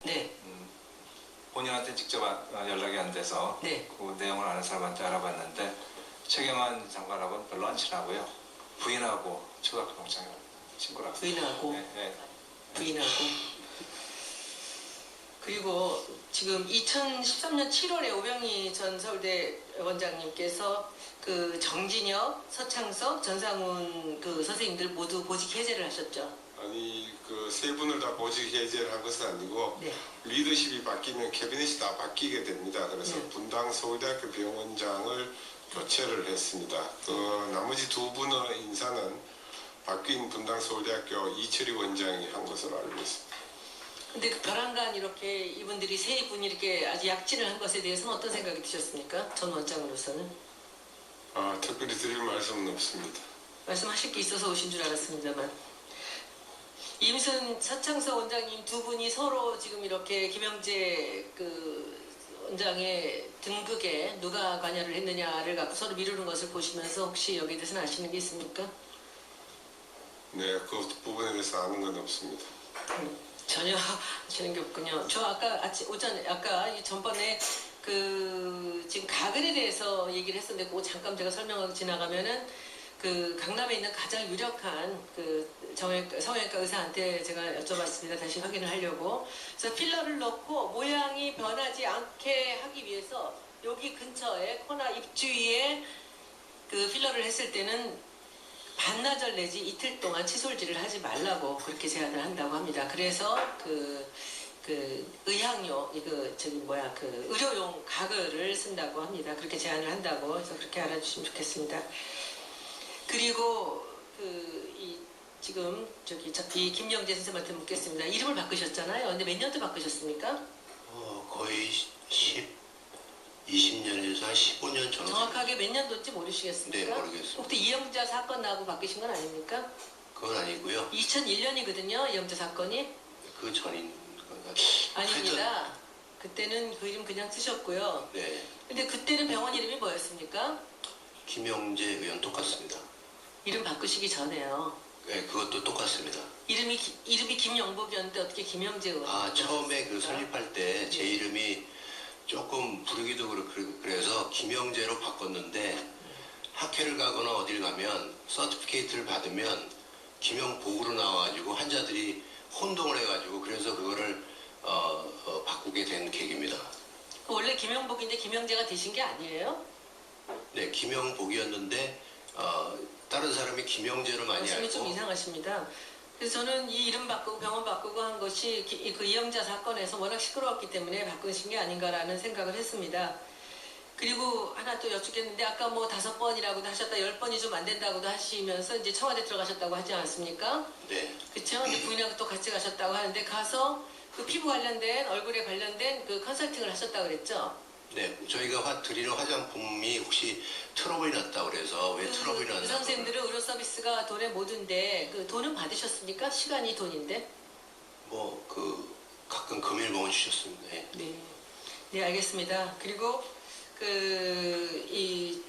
네. 본인한테 직접 연락이 안 돼서 네. 그 내용을 아는 사람한테 알아봤는데 최경환 장관하고는 별로 안 친하고요. 부인하고 초등학교 동창 친구라고. 부인하고. 네, 네. 부인하고. 그리고 지금 2013년 7월에 오병희 전 서울대 원장님께서 그 정진혁, 서창석, 전상훈 그 선생님들 모두 보직 해제를 하셨죠. 아니 그 세 분을 다 보직 해제를 한 것은 아니고 네. 리더십이 바뀌면 캐비넷이 다 바뀌게 됩니다. 그래서 네. 분당 서울대학교 병원장을 교체를 했습니다. 그 나머지 두 분의 인사는 바뀐 분당 서울대학교 이철희 원장이 한 것으로 알고 있습니다. 근데 그 벼랑간 이렇게 이분들이 세 분이 이렇게 아주 약진을 한 것에 대해서는 어떤 생각이 드셨습니까? 전 원장으로서는. 특별히 드릴 말씀은 없습니다. 말씀하실 게 있어서 오신 줄 알았습니다만. 임순, 서창석 원장님 두 분이 서로 지금 이렇게 김영재 그 원장의 등극에 누가 관여를 했느냐를 갖고 서로 미루는 것을 보시면서 혹시 여기에 대해서는 아시는 게 있습니까? 네, 그 부분에 대해서 아는 건 없습니다. 전혀 아시는 게 없군요. 저 아까 오전에 아까 이 전번에 그 지금 가글에 대해서 얘기를 했었는데 그거 잠깐 제가 설명하고 지나가면은 그 강남에 있는 가장 유력한 그 성형외과 의사한테 제가 여쭤봤습니다. 다시 확인을 하려고. 그래서 필러를 넣고 모양이 변하지 않게 하기 위해서 여기 근처에 코나 입 주위에 그 필러를 했을 때는 반나절 내지 이틀 동안 칫솔질을 하지 말라고 그렇게 제안을 한다고 합니다. 그래서 그 의학용 그 의료용 가글을 쓴다고 합니다. 그렇게 제안을 한다고 해서 그렇게 알아주시면 좋겠습니다. 그리고 지금 이 김영재 선생님한테 묻겠습니다. 이름을 바꾸셨잖아요. 근데 몇 년도 바꾸셨습니까? 거의 20년에서 한 15년 정도. 정확하게 몇 년도인지 모르시겠습니까? 네, 모르겠습니다. 혹시 이영자 사건 나고 바뀌신 건 아닙니까? 그건 아니고요. 2001년이거든요. 이영자 사건이. 그 전인 아닙니다. 그때는 그 이름 그냥 쓰셨고요. 네. 근데 그때는 병원 이름이 뭐였습니까? 김영재 의원 똑같습니다. 이름 바꾸시기 전에요. 네, 그것도 똑같습니다. 이름이 김영복이었는데 어떻게 김영재 의원? 처음에 그 설립할 때 제 이름이 조금 부르기도 그래서 김영재로 바꿨는데 학회를 가거나 어딜 가면 서티피케이트를 받으면 김영복으로 나와가지고 환자들이 혼동을 해가지고 그래서 그거를 바꾸게 된 계기입니다. 원래 김영복인데 김영재가 되신 게 아니에요? 네, 김영복이었는데 다른 사람이 김영재로 많이 말씀이 알고. 좀 이상하십니다. 그래서 저는 이 이름 바꾸고 병원 바꾸고 한 것이 그 이영자 사건에서 워낙 시끄러웠기 때문에 바꾸신 게 아닌가라는 생각을 했습니다. 그리고 하나 또 여쭙겠는데 아까 뭐 5번이라고도 하셨다 10번이 좀 안 된다고도 하시면서 이제 청와대 들어가셨다고 하지 않습니까? 네. 그렇죠? 이제 부인하고 또 같이 가셨다고 하는데 가서 그 피부 관련된 얼굴에 관련된 그 컨설팅을 하셨다고 그랬죠? 네, 저희가 드리는 화장품이 혹시 트러블이 났다고 그래서 왜 트러블이 났나? 의사 선생님들은 의료 서비스가 돈의 모든데 그 돈은 받으셨습니까? 시간이 돈인데? 가끔 금일봉을 주셨습니다. 네. 네. 네, 알겠습니다. 그리고 이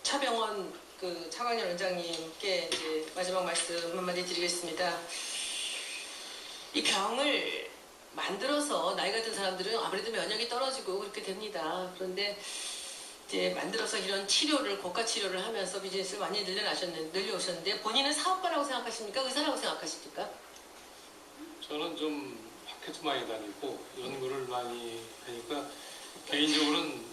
차병원 차광현 원장님께 이제 마지막 말씀 한마디 드리겠습니다. 이 병을 만들어서 나이가 든 사람들은 아무래도 면역이 떨어지고 그렇게 됩니다. 그런데 이제 만들어서 이런 고가 치료를 하면서 비즈니스를 많이 늘려오셨는데 본인은 사업가라고 생각하십니까? 의사라고 생각하십니까? 저는 좀 학회도 많이 다니고 연구를 많이 하니까 개인적으로는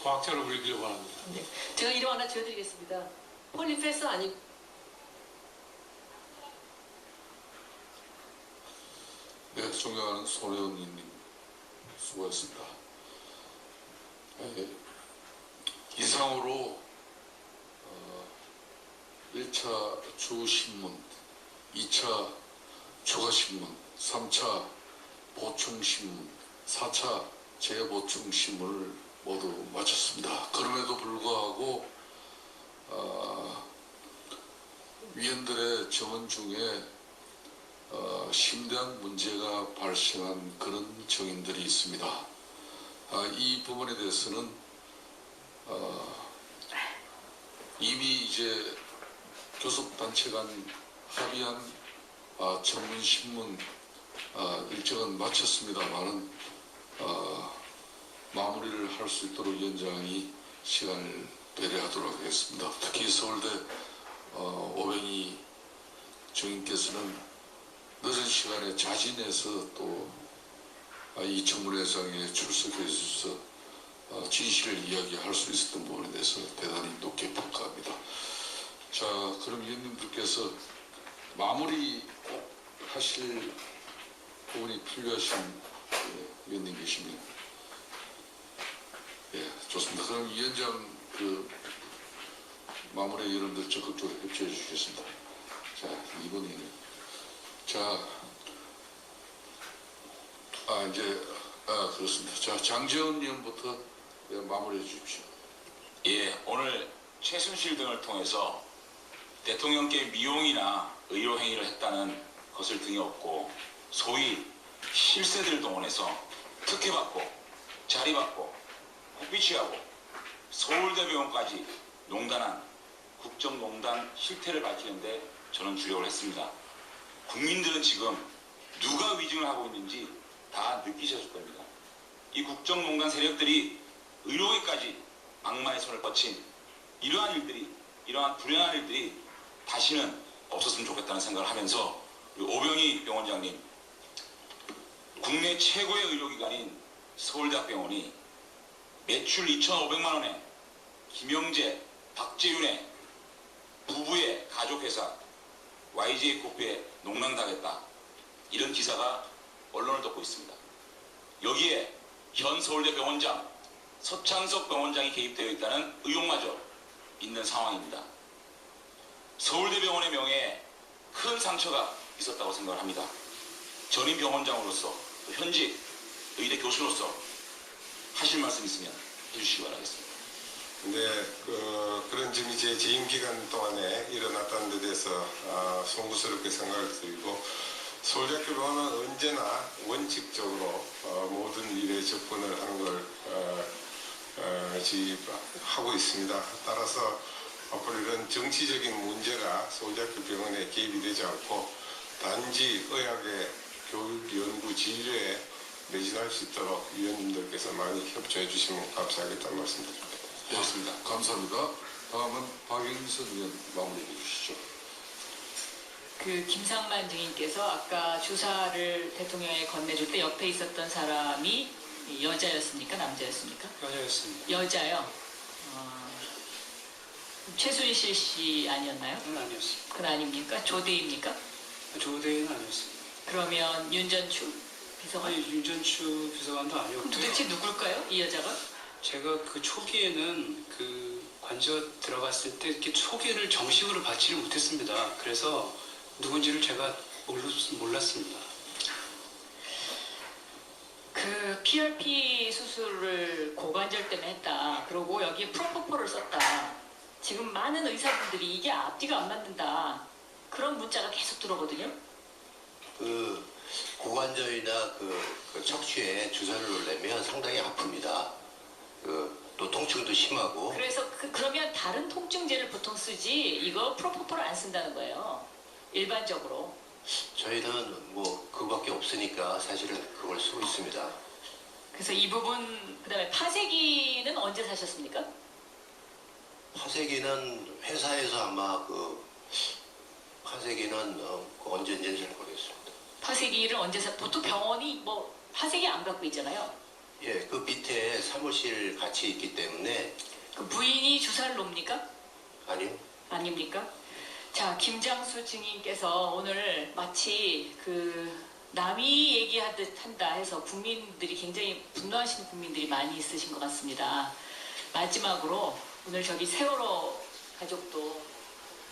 과학자로 불리려고 합니다. 네. 제가 이름 하나 지어드리겠습니다. 폴리페서 아니고 네, 존경하는 손혜원님 수고했습니다. 네, 이상으로 1차 주신문, 2차 추가신문, 3차 보충신문, 4차 재보충신문을 모두 마쳤습니다. 그럼에도 불구하고 위원들의 정원 중에 심대한 문제가 발생한 그런 정인들이 있습니다. 이 부분에 대해서는 이미 이제 교섭단체 간 합의한 전문신문 일정은 마쳤습니다만은 마무리를 할 수 있도록 위원장이 시간을 배려하도록 하겠습니다. 특히 서울대 오병희 정인께서는 늦은 시간에 자진해서 또 이 청문회장에 출석해 주셔서 진실을 이야기할 수 있었던 부분에 대해서 대단히 높게 평가합니다. 자, 그럼 위원님들께서 마무리 꼭 하실 부분이 필요하신 위원님 계십니다. 예, 좋습니다. 그럼 위원장 마무리 여러분들 적극적으로 협조해 주시겠습니다. 자, 이분이 그렇습니다. 자, 장재원 의원부터 마무리해 주십시오. 예, 오늘 최순실 등을 통해서 대통령께 미용이나 의료 행위를 했다는 것을 등에 업고 소위 실세들을 동원해서 특혜받고 자리받고 국비취하고 서울대병원까지 농단한 국정농단 실태를 밝히는데 저는 주력을 했습니다. 국민들은 지금 누가 위증을 하고 있는지 다 느끼셨을 겁니다. 이 국정농단 세력들이 의료계까지 악마의 손을 뻗친 이러한 불행한 일들이 다시는 없었으면 좋겠다는 생각을 하면서 오병희 병원장님, 국내 최고의 의료기관인 서울대학병원이 매출 2,500만 원에 김영재, 박재윤의 부부의 가족회사 YJ코프에 농락당했다. 이런 기사가 언론을 덮고 있습니다. 여기에 현 서울대 병원장 서창석 병원장이 개입되어 있다는 의혹마저 있는 상황입니다. 서울대병원의 명예에 큰 상처가 있었다고 생각을 합니다. 전임 병원장으로서 또 현직 의대 교수로서 하실 말씀 있으면 해주시기 바라겠습니다. 네, 그런 점이 제 재임 기간 동안에 일어났다는 데 대해서 송구스럽게 생각을 드리고, 서울대학교 병원은 언제나 원칙적으로 모든 일에 접근을 하는 걸 하고 있습니다. 따라서 앞으로 이런 정치적인 문제가 서울대학교 병원에 개입이 되지 않고 단지 의학의 교육, 연구, 진료에 매진할 수 있도록 위원님들께서 많이 협조해 주시면 감사하겠다는 말씀드립니다. 고맙습니다. 감사합니다. 다음은 박영선 의원 마무리해 주시죠. 김상만 증인께서 아까 주사를 대통령에 건네줄 때 옆에 있었던 사람이 여자였습니까? 남자였습니까? 여자였습니다. 여자요. 최순실 씨 아니었나요? 그건 아니었습니다. 그건 아닙니까? 조대입니까? 조대인은 아니었습니다. 그러면 윤전추 비서관? 아니, 윤전추 비서관도 그럼 아니었고요. 도대체 누굴까요? 이 여자가? 제가 그 초기에는 그 관저 들어갔을 때 이렇게 소개를 정식으로 받지를 못했습니다. 그래서 누군지를 제가 몰랐습니다. 그 PRP 수술을 고관절 때문에 했다. 그리고 여기에 프로포폴을 썼다. 지금 많은 의사분들이 이게 앞뒤가 안 맞는다. 그런 문자가 계속 들어오거든요. 그 고관절이나 그 척추에 주사를 놓으려면 상당히 아픕니다. 또 통증도 심하고. 그래서 그러면 다른 통증제를 보통 쓰지 이거 프로포폴을 안 쓴다는 거예요. 일반적으로. 저희는 뭐 그거밖에 없으니까 사실은 그걸 쓰고 있습니다. 그래서 이 부분 그다음에 파쇄기는 언제 사셨습니까? 파쇄기는 회사에서 아마 파쇄기는 언제인지는 잘 모르겠습니다. 파쇄기를 언제 보통 병원이 뭐 파쇄기 안 갖고 있잖아요. 예, 그 밑에 사무실 같이 있기 때문에. 그 부인이 주사를 놓습니까? 아니요. 아닙니까? 자, 김장수 증인께서 오늘 마치 남이 얘기하듯 한다 해서 국민들이 굉장히 분노하시는 국민들이 많이 있으신 것 같습니다. 마지막으로 오늘 저기 세월호 가족도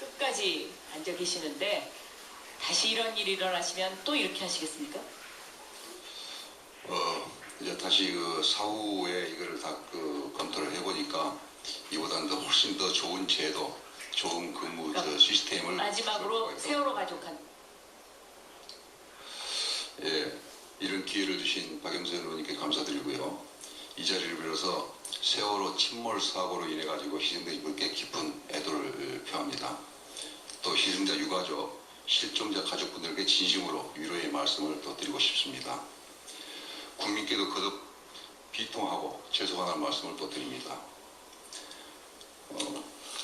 끝까지 앉아 계시는데 다시 이런 일이 일어나시면 또 이렇게 하시겠습니까? 이제 다시 사후에 이거를 다 검토를 해보니까 이보다는 훨씬 더 좋은 제도, 좋은 근무 시스템을 마지막으로 세월호 가족한 예, 이런 기회를 주신 박영선 의원님께 감사드리고요. 이 자리를 빌어서 세월호 침몰 사고로 인해 가지고 희생된 분께 깊은 애도를 표합니다. 또 희생자 유가족 실종자 가족분들께 진심으로 위로의 말씀을 또 드리고 싶습니다. 국민께도 거듭 비통하고 죄송하다는 말씀을 또 드립니다.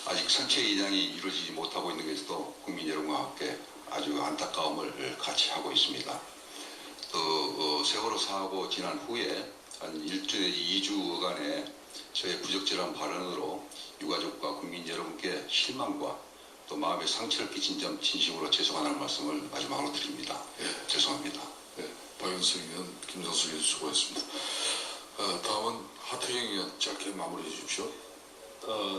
아직 선체 이장이 이루어지지 못하고 있는 것에도 국민 여러분과 함께 아주 안타까움을 같이 하고 있습니다. 또 세월호 사고 지난 후에 한 1주 내지 2주간의 저의 부적절한 발언으로 유가족과 국민 여러분께 실망과 또 마음의 상처를 끼친 점 진심으로 죄송하다는 말씀을 마지막으로 드립니다. 죄송합니다. 박영석 의원, 김성수 의원 수고했습니다. 다음은 하태경 의원 짧게 마무리해 주십시오.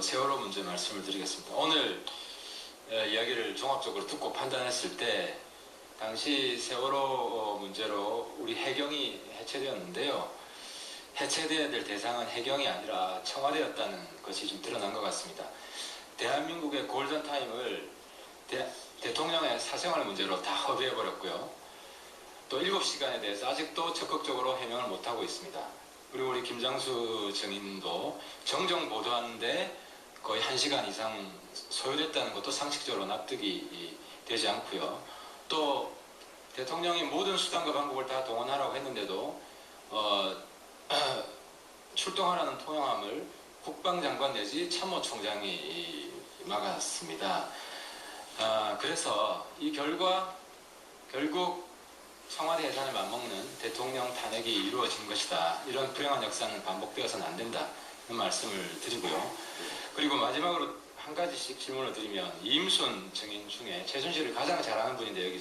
세월호 문제 말씀을 드리겠습니다. 오늘 이야기를 종합적으로 듣고 판단했을 때 당시 세월호 문제로 우리 해경이 해체되었는데요. 해체되어야 될 대상은 해경이 아니라 청와대였다는 것이 좀 드러난 것 같습니다. 대한민국의 골든타임을 대통령의 사생활 문제로 다 허비해버렸고요. 또 7시간에 대해서 아직도 적극적으로 해명을 못하고 있습니다. 그리고 우리 김장수 증인도 정정 보도하는데 거의 1시간 이상 소요됐다는 것도 상식적으로 납득이 되지 않고요. 또 대통령이 모든 수단과 방법을 다 동원하라고 했는데도 출동하라는 통영함을 국방장관 내지 참모총장이 막았습니다. 그래서 이 결과 결국 청와대 예산을 맞먹는 대통령 탄핵이 이루어진 것이다. 이런 불행한 역사는 반복되어서는 안 된다. 이런 말씀을 드리고요. 그리고 마지막으로 한 가지씩 질문을 드리면 이임순 증인 중에 최순실을 가장 잘 아는 분인데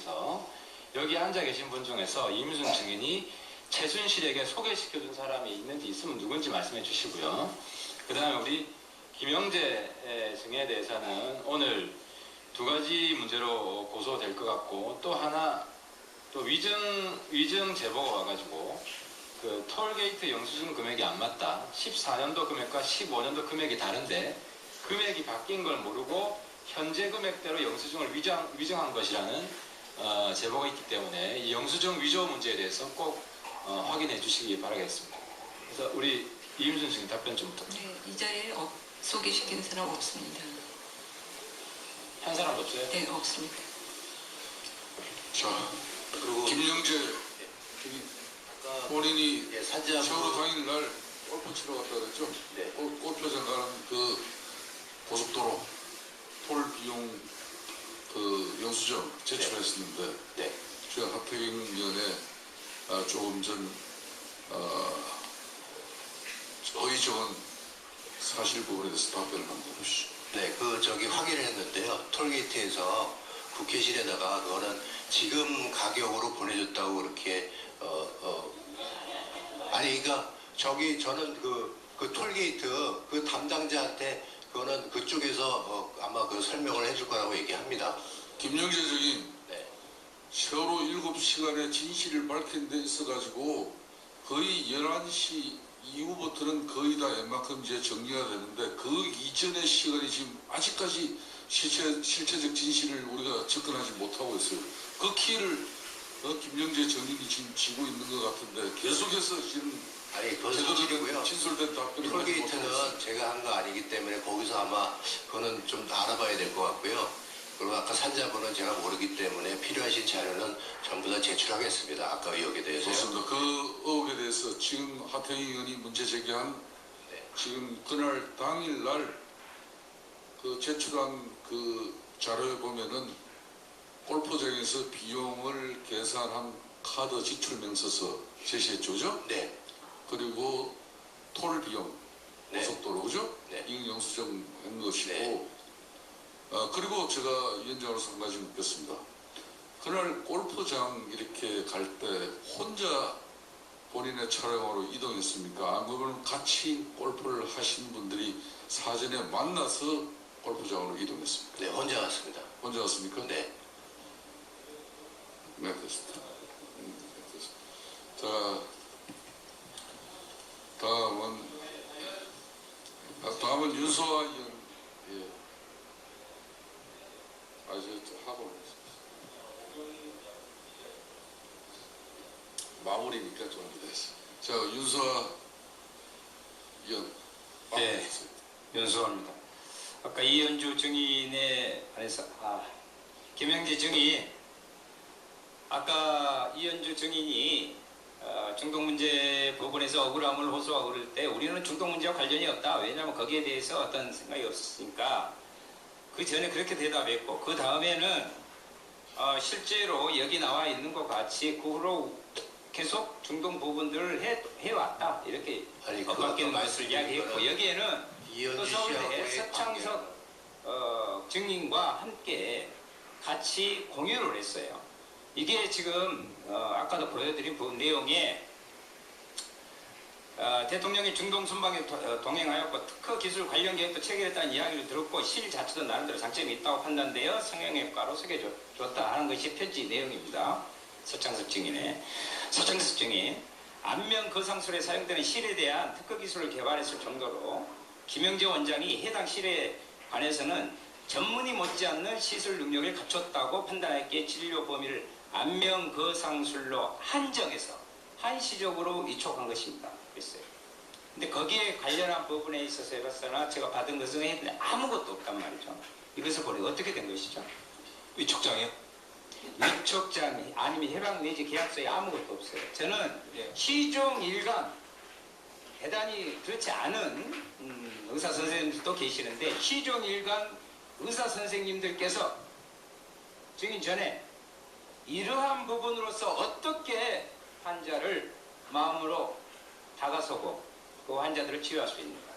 여기 앉아 계신 분 중에서 이임순 증인이 최순실에게 소개시켜준 사람이 있는지 있으면 누군지 말씀해 주시고요. 그 다음에 우리 김영재 증인에 대해서는 오늘 2가지 문제로 고소될 것 같고 또 하나 또 위증 제보가 와가지고 그 톨게이트 영수증 금액이 안 맞다. 14년도 금액과 15년도 금액이 다른데 금액이 바뀐 걸 모르고 현재 금액대로 영수증을 위증한 것이라는 제보가 있기 때문에 이 영수증 위조 문제에 대해서 꼭 확인해 주시기 바라겠습니다. 그래서 우리 이임순 증인 답변 좀 부탁드립니다. 네, 이 자리에 소개시키는 사람 없습니다. 한 사람도 없어요? 네, 없습니다. 자, 그리고 김영재 본인이 산자 세월호 당일날 골프 치러 갔다 그랬죠? 네. 골프장 가는 그 고속도로 톨 비용 그 영수증 제출했었는데 네. 제가 하태경 의원의 조금 전 어의적은 사실 부분에 대해서 답변을 한번 해주시죠. 네, 확인을 했는데요. 톨게이트에서 국회실에다가 그거는 지금 가격으로 보내줬다고 그렇게 아니 그러니까 저는 그 톨게이트 그 담당자한테 그거는 그쪽에서 아마 그 설명을 해줄 거라고 얘기합니다. 김영재 증인 네. 세월호 7시간의 진실을 밝힌 데 있어가지고 거의 11시 이후부터는 거의 다 웬만큼 이제 정리가 되는데 그 이전의 시간이 지금 아직까지 실체적 진실을 우리가 접근하지 못하고 있어요. 그 키를 김영재 증인이 지금 쥐고 있는 것 같은데 계속해서 지금 아니 그건 사실이고요. 진술된 답변을 톨게이트는 제가 한 거 아니기 때문에 거기서 아마 그거는 좀 알아봐야 될 것 같고요. 그리고 아까 산자분은 제가 모르기 때문에 필요하신 자료는 전부 다 제출하겠습니다. 아까 의혹에 대해서요. 좋습니다. 그 의혹에 대해서 지금 하태경 의원이 문제 제기한 지금 그날 당일날 그 제출한 그 자료에 보면은 골프장에서 비용을 계산한 카드 지출 명서서 제시했죠? 네. 그리고 톨 비용, 네. 고속도로, 그죠? 네. 이건 영수증 한 것이고, 네. 그리고 제가 위원장으로서 한 가지 묻겠습니다. 그날 골프장 이렇게 갈 때 혼자 본인의 차량으로 이동했습니까? 안 그러면 같이 골프를 하신 분들이 사전에 만나서 골프장으로 이동했습니까? 네, 혼자 왔습니다. 혼자 왔습니까? 네. 네, 됐습니다. 자, 다음은 윤소아 의원. 예. 이제 하고 마무리니까 좀 됐어. 자, 윤소아 의원. 윤소아입니다. 아까 이현주 증인에 관해서 김영재 증인, 아까 이현주 증인이 중동문제 법원에서 억울함을 호소하고 그럴 때 우리는 중동문제와 관련이 없다. 왜냐하면 거기에 대해서 어떤 생각이 없으니까 그 전에 그렇게 대답했고, 그 다음에는 실제로 여기 나와 있는 것 같이 그 후로 계속 중동 부분들을 해왔다. 이렇게 아니, 그 엇바뀌는 아까 것을 이야기했고, 말씀드린 여기에는 이현주 또 서울대 씨하고의 서창석 증인과 함께 같이 공유를 했어요. 이게 지금 아까도 보여드린 그 내용에 대통령이 중동 순방에 동행하였고 특허 기술 관련 계획도 체결했다는 이야기를 들었고 실 자체도 나름대로 장점이 있다고 판단되어 성형외과로 소개해줬다 하는 것이 편지 내용입니다. 서창석 증인의 서창석 증인, 안면 거상술에 사용되는 실에 대한 특허 기술을 개발했을 정도로 김영재 원장이 해당 실에 관해서는 전문의 못지않는 시술 능력을 갖췄다고 판단했기에 진료 범위를 안면 거상술로 한정해서 한시적으로 위촉한 것입니다. 그랬어요. 근데 거기에 관련한 부분에 있어서 해봤으나 제가 받은 것은 했는데 아무것도 없단 말이죠. 이것을 보니 어떻게 된 것이죠? 위촉장이요? 위촉장이 아니면 해방 내지 계약서에 아무것도 없어요. 저는 시종 일관 대단히 그렇지 않은 의사 선생님들도 계시는데 시종 일관 의사 선생님들께서 증인 전에 이러한 부분으로서 어떻게 환자를 마음으로 다가서고 그 환자들을 치료할 수 있는가.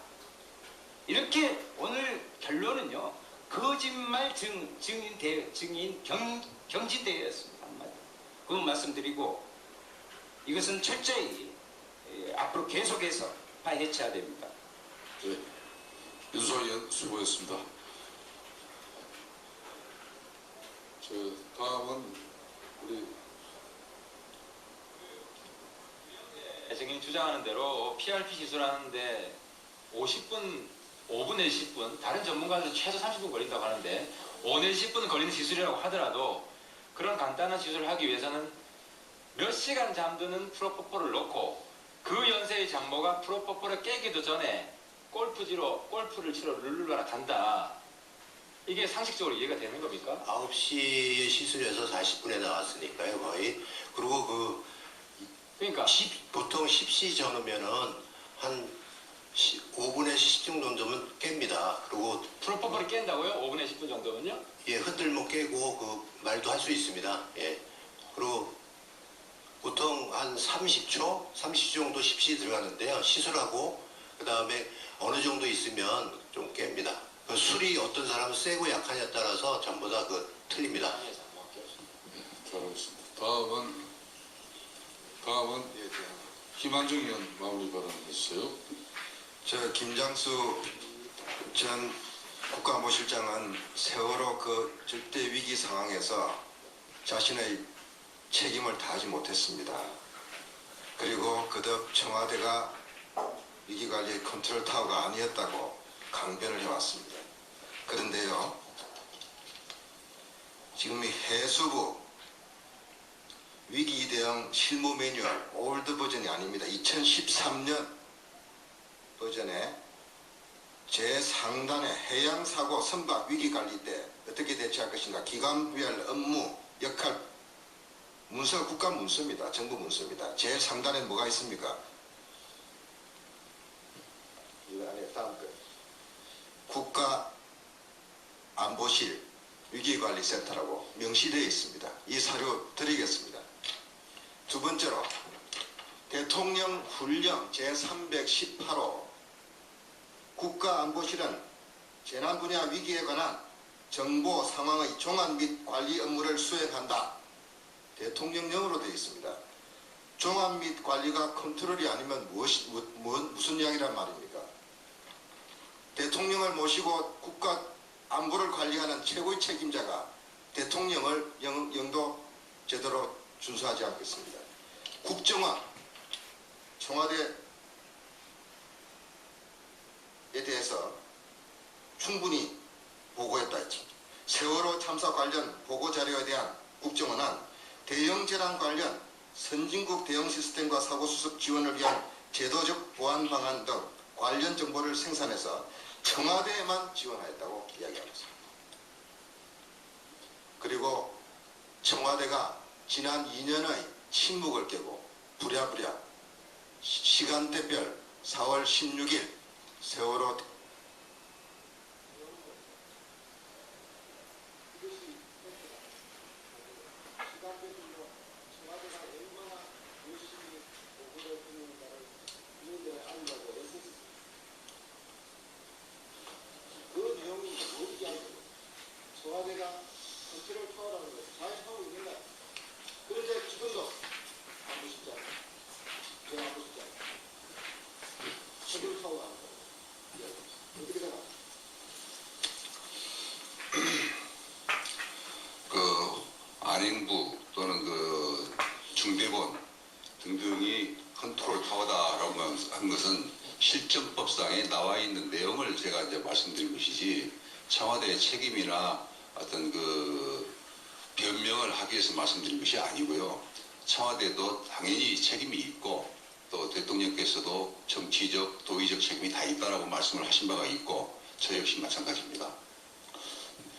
이렇게 오늘 결론은요. 거짓말 증인 경지대회였습니다. 한마디로. 그건 말씀드리고 이것은 철저히 앞으로 계속해서 파헤쳐야 됩니다. 네. 윤소희원 수고했습니다. 다음은 우리 증인이 주장하는 대로 PRP 시술하는데 50분, 5분 내지 10분, 다른 전문가들은 최소 30분 걸린다고 하는데 5 내지 10분 걸리는 시술이라고 하더라도 그런 간단한 시술을 하기 위해서는 몇 시간 잠드는 프로포폴을 놓고 그 연세의 장모가 프로포폴을 깨기도 전에 골프를 치러 룰루라라 간다. 이게 상식적으로 이해가 되는 겁니까? 9시에 시술해서 40분에 나왔으니까요, 거의. 그리고 그러니까 보통 10시 전후면은 한 5분에서 10분 정도면 깹니다. 그리고 프로포폴이 깬다고요? 5분에 10분 정도면요? 예, 흔들면 깨고 그 말도 할 수 있습니다. 예. 그리고 보통 한 30초 정도 10시 들어가는데요. 시술하고 그 다음에 어느 정도 있으면 좀 깹니다. 그 술이 어떤 사람은 세고 약하냐에 따라서 전부 다 틀립니다. 잘하겠습니다. 다음은 김한중 의원 마무리 발언해주세요. 저 김장수 전 국가안보실장은 세월호 그 절대 위기 상황에서 자신의 책임을 다하지 못했습니다. 그리고 그덕 청와대가 위기관리 컨트롤 타워가 아니었다고 강변을 해왔습니다. 그런데요, 지금 이 해수부 위기 대응 실무 매뉴얼 올드 버전이 아닙니다. 2013년 버전에 제3단의 해양사고 선박 위기관리 때 어떻게 대처할 것인가, 기관별 업무, 역할, 문서가 국가 문서입니다. 정부 문서입니다. 제3단에 뭐가 있습니까? 이거 안에 다음 거. 국가안보실 위기관리센터라고 명시되어 있습니다. 이 사료 드리겠습니다. 두 번째로 대통령 훈령 제318호 국가안보실은 재난 분야 위기에 관한 정보 상황의 종합 및 관리 업무를 수행한다. 대통령령으로 되어 있습니다. 종합 및 관리가 컨트롤이 아니면 무슨 이야기란 말입니까? 대통령을 모시고 국가 안보를 관리하는 최고의 책임자가 대통령을 영도 제대로 준수하지 않고 있습니다. 국정원, 청와대에 대해서 충분히 보고했다 했죠. 세월호 참사 관련 보고자료에 대한 국정원은 대형재난 관련 선진국 대응 시스템과 사고수습 지원을 위한 제도적 보안 방안 등 관련 정보를 생산해서 청와대에만 지원하였다고 이야기하고 있습니다. 그리고 청와대가 지난 2년의 침묵을 깨고 부랴부랴 시간대별 4월 16일 세월호 그 내용이 어디지 않고 청와대가 정치를 파워라는 것을 잘 하고 있는가. 그런데 지금도 안 보시지 않아요. 제가 안 보시지 않아요. 책을 타고 가는 거예요. 어떻게 되나? 그 안행부 또는 그 중대본 등등이 컨트롤 타워다라고 한 것은 실정법상에 나와 있는 내용을 제가 이제 말씀드린 것이지 청와대의 책임이나 어떤 그 변명을 하기 위해서 말씀드린 것이 아니고요. 청와대도 당연히 책임이 있고 또 대통령께서도 정치적, 도의적 책임이 다 있다라고 말씀을 하신 바가 있고 저 역시 마찬가지입니다.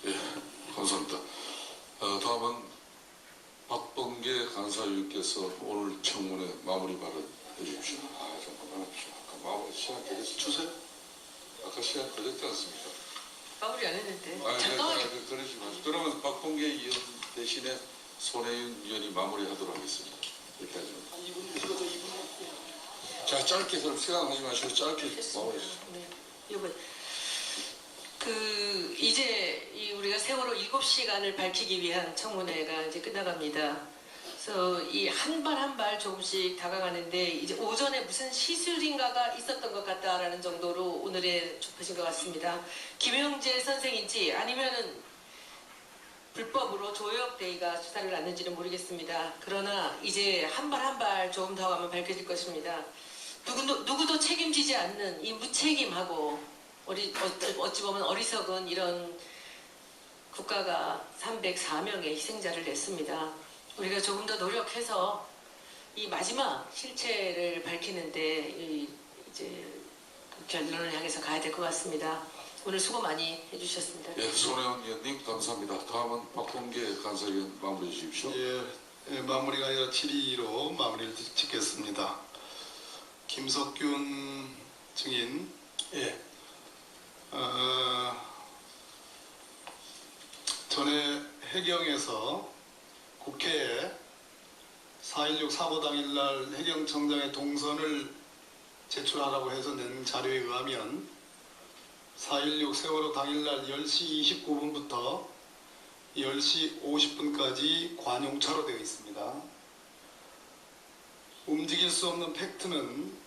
예, 감사합니다. 다음은 박범계 간사위원께서 오늘 청문회 마무리 발언 해주십시오. 잠깐만 해주십시오. 아까 마무리 시간 되겠어 주세요. 아까 시간 걸렸지 않습니까? 마무리 안 했는데. 아니, 잠깐만요. 그러지 마시고. 그러면 박범계 의원 대신에 손혜윤 의원이 마무리하도록 하겠습니다. 여기까지만. 자, 짧게 그럼 시간 하지 마시고 짧게 마무리해 주세요. 네. 이제 우리가 세월호 7시간을 밝히기 위한 청문회가 이제 끝나갑니다. 그래서 이 한 발 한 발 조금씩 다가가는데 이제 오전에 무슨 시술인가가 있었던 것 같다라는 정도로 오늘의 좁혀진 것 같습니다. 김영재 선생인지 아니면은 불법으로 조혁대의가 수사를 났는지는 모르겠습니다. 그러나 이제 한 발 한 발 조금 더 가면 밝혀질 것입니다. 누구도 책임지지 않는 이 무책임하고 어찌 보면 어리석은 이런 국가가 304명의 희생자를 냈습니다. 우리가 조금 더 노력해서 이 마지막 실체를 밝히는데 이제 그 결론을 향해서 가야 될 것 같습니다. 오늘 수고 많이 해주셨습니다. 예, 손혜원 의원님 감사합니다. 다음은 박범계 간사위원 마무리해 주십시오. 예, 마무리가 아니라 질의로 마무리를 짓겠습니다. 김석균 증인. 예. 전에 해경에서 국회에 4.16 사고 당일날 해경청장의 동선을 제출하라고 해서 낸 자료에 의하면 4.16 세월호 당일날 10시 29분부터 10시 50분까지 관용차로 되어 있습니다. 움직일 수 없는 팩트는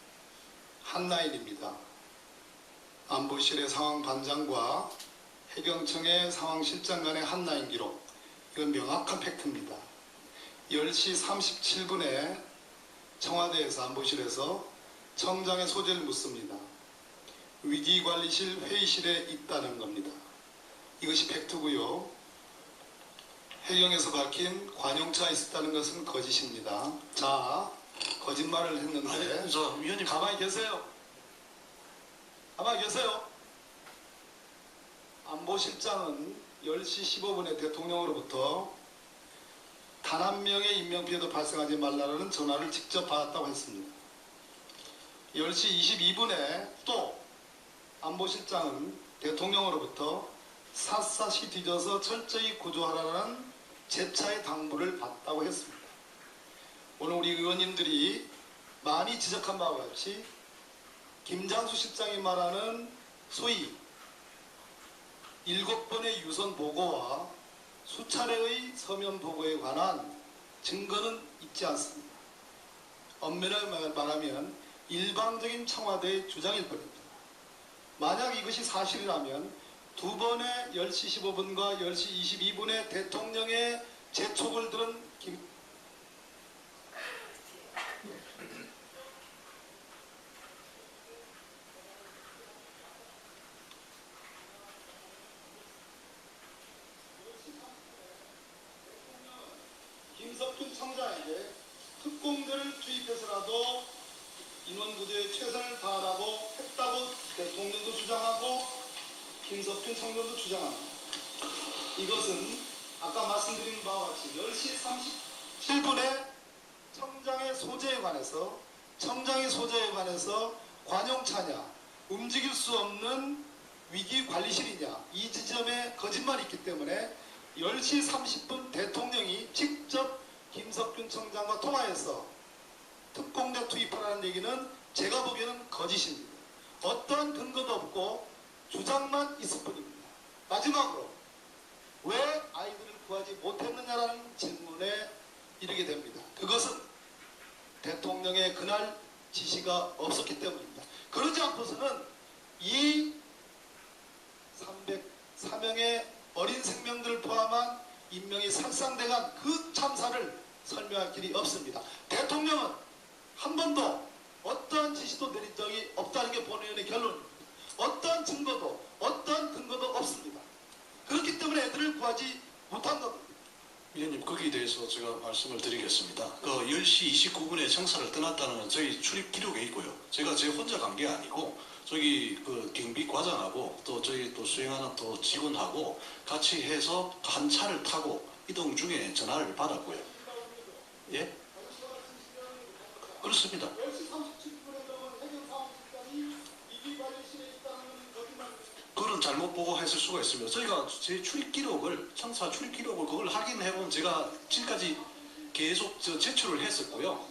한 라인입니다. 안보실의 상황 반장과 해경청의 상황실장 간의 한 라인 기록, 이건 명확한 팩트입니다. 10시 37분에 청와대에서 안보실에서 청장의 소재를 묻습니다. 위기관리실 회의실에 있다는 겁니다. 이것이 팩트고요. 해경에서 밝힌 관용차에 있었다는 것은 거짓입니다. 자, 거짓말을 했는데 위원님 가만히 계세요. 가만히 계세요. 안보실장은 10시 15분에 대통령으로부터 단 한 명의 인명피해도 발생하지 말라는 전화를 직접 받았다고 했습니다. 10시 22분에 또 안보실장은 대통령으로부터 샅샅이 뒤져서 철저히 구조하라는 재차의 당부를 받았다고 했습니다. 오늘 우리 의원님들이 많이 지적한 바와 같이 김장수 실장이 말하는 소위 7번의 유선 보고와 수차례의 서면 보고에 관한 증거는 있지 않습니다. 엄밀하게 말하면 일방적인 청와대의 주장일 뿐입니다. 만약 이것이 사실이라면 두 번의 10시 15분과 10시 22분에 대통령의 재촉을 들은 김석균 청장에게 특공대를 투입해서라도 인원구조에 최선을 다하라고 했다고 대통령도 주장하고 김석균 청장도 주장합니다. 이것은 아까 말씀드린 바와 같이 10시 37분에 청장의 소재에 관해서 관용차냐, 움직일 수 없는 위기관리실이냐, 이 지점에 거짓말이 있기 때문에 10시 30분 대통령이 직접 김석균 청장과 통화해서 특공대 투입하라는 얘기는 제가 보기에는 거짓입니다. 어떠한 근거도 없고 주장만 있을 뿐입니다. 마지막으로 왜 아이들을 구하지 못했느냐라는 질문에 이르게 됩니다. 그것은 대통령의 그날 지시가 없었기 때문입니다. 그러지 않고서는 이 304명의 어린 생명들을 포함한 인명이 살상돼간 그 참사를 설명할 길이 없습니다. 대통령은 한 번도 어떠한 지시도 내린 적이 없다는 게 본의원의 결론입니다. 어떠한 증거도 어떠한 근거도 없습니다. 그렇기 때문에 애들을 구하지 못한 겁니다. 위원님, 거기에 대해서 제가 말씀을 드리겠습니다. 그 10시 29분에 청사를 떠났다는 건 저희 출입 기록에 있고요. 제가 제 혼자 간 게 아니고 저기 그 경비 과장하고 또 저희 또 수행하는 또 직원하고 같이 해서 한 차를 타고 이동 중에 전화를 받았고요. 예? 그렇습니다. 10시 37분에 그러면 해경사무실장이 위기관리실에 있다는 거짓말. 그건 잘못 보고했을 수가 있습니다. 저희가 제 출입 기록을, 청사 출입 기록을 그걸 확인해보면 제가 지금까지 계속 제출을 했었고요.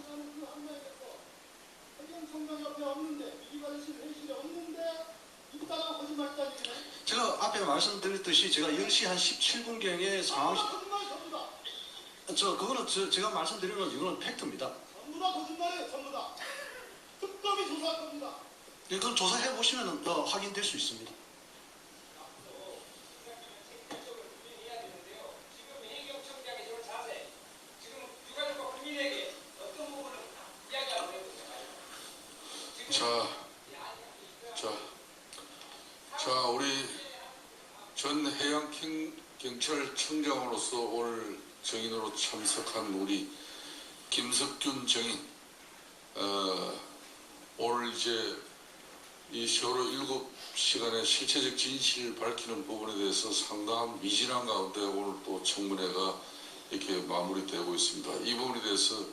해경청장 옆에 없는데, 위기관리실 회의실에 없는데 있다가 거짓말했다는 얘기네. 제가 앞에 말씀드렸듯이 제가 10시 한 17분경에 상황, 그거는 제가 말씀드린 건 이거는 팩트입니다. 전부 다 거짓말이에요, 전부 다. 특검이 조사할 겁니다. 예, 그럼 조사해보시면 확인될 수 있습니다. 자, 우리 전 해양경찰청장으로서 오늘 정인으로 참석한 우리 김석균 정인, 오늘 이제 이 세월호 7시간의 실체적 진실을 밝히는 부분에 대해서 상당한 미진한 가운데 오늘 또 청문회가 이렇게 마무리되고 있습니다. 이 부분에 대해서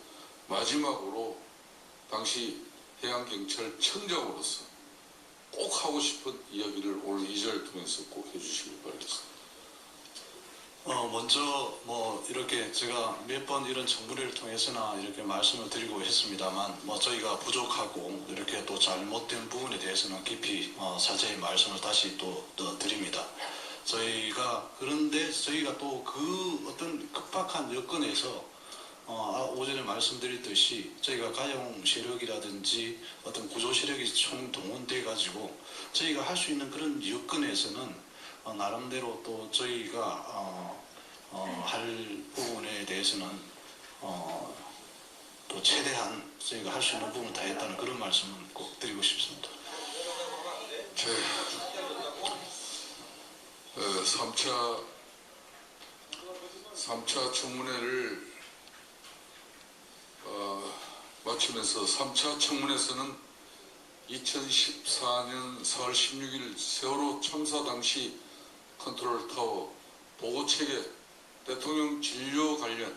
마지막으로 당시 해양경찰청장으로서 꼭 하고 싶은 이야기를 오늘 이 자리를 통해서 꼭 해주시길 바라겠습니다. 먼저 이렇게 제가 몇 번 이런 청문회를 통해서나 이렇게 말씀을 드리고 했습니다만 저희가 부족하고 이렇게 또 잘못된 부분에 대해서는 깊이 사죄의 말씀을 다시 또 드립니다. 그런데 저희가 또 그 어떤 급박한 여건에서 오전에 말씀드렸듯이 저희가 가용 세력이라든지 어떤 구조 세력이 총동원돼 가지고 저희가 할 수 있는 그런 여건에서는 나름대로 또 저희가 할 부분에 대해서는 또 최대한 저희가 할 수 있는 부분 다 했다는 그런 말씀을 꼭 드리고 싶습니다. 3차 청문회를 마치면서 3차 청문회에서는 2014년 4월 16일 세월호 참사 당시 컨트롤타워 보고체계 대통령 진료 관련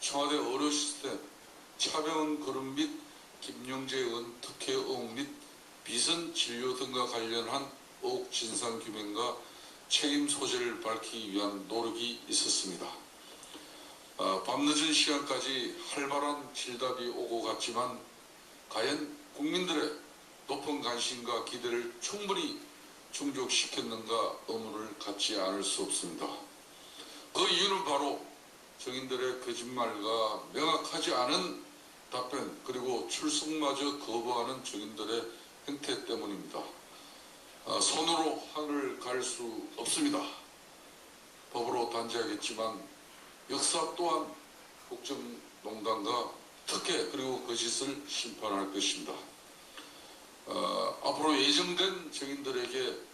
청와대 의료 시스템 차병원 거름 및 김영재 의원 특혜 의혹 및 비선 진료 등과 관련한 의혹 진상 규명과 책임 소재를 밝히기 위한 노력이 있었습니다. 밤늦은 시간까지 활발한 질답이 오고 갔지만 과연 국민들의 높은 관심과 기대를 충분히 충족시켰는가 의문을 갖지 않을 수 없습니다. 그 이유는 바로 정인들의 거짓말과 명확하지 않은 답변 그리고 출석마저 거부하는 정인들의 행태 때문입니다. 손으로 하늘을 갈 수 없습니다. 법으로 단죄하겠지만 역사 또한 국정농단과 특혜 그리고 거짓을 심판할 것입니다. 앞으로 예정된 정인들에게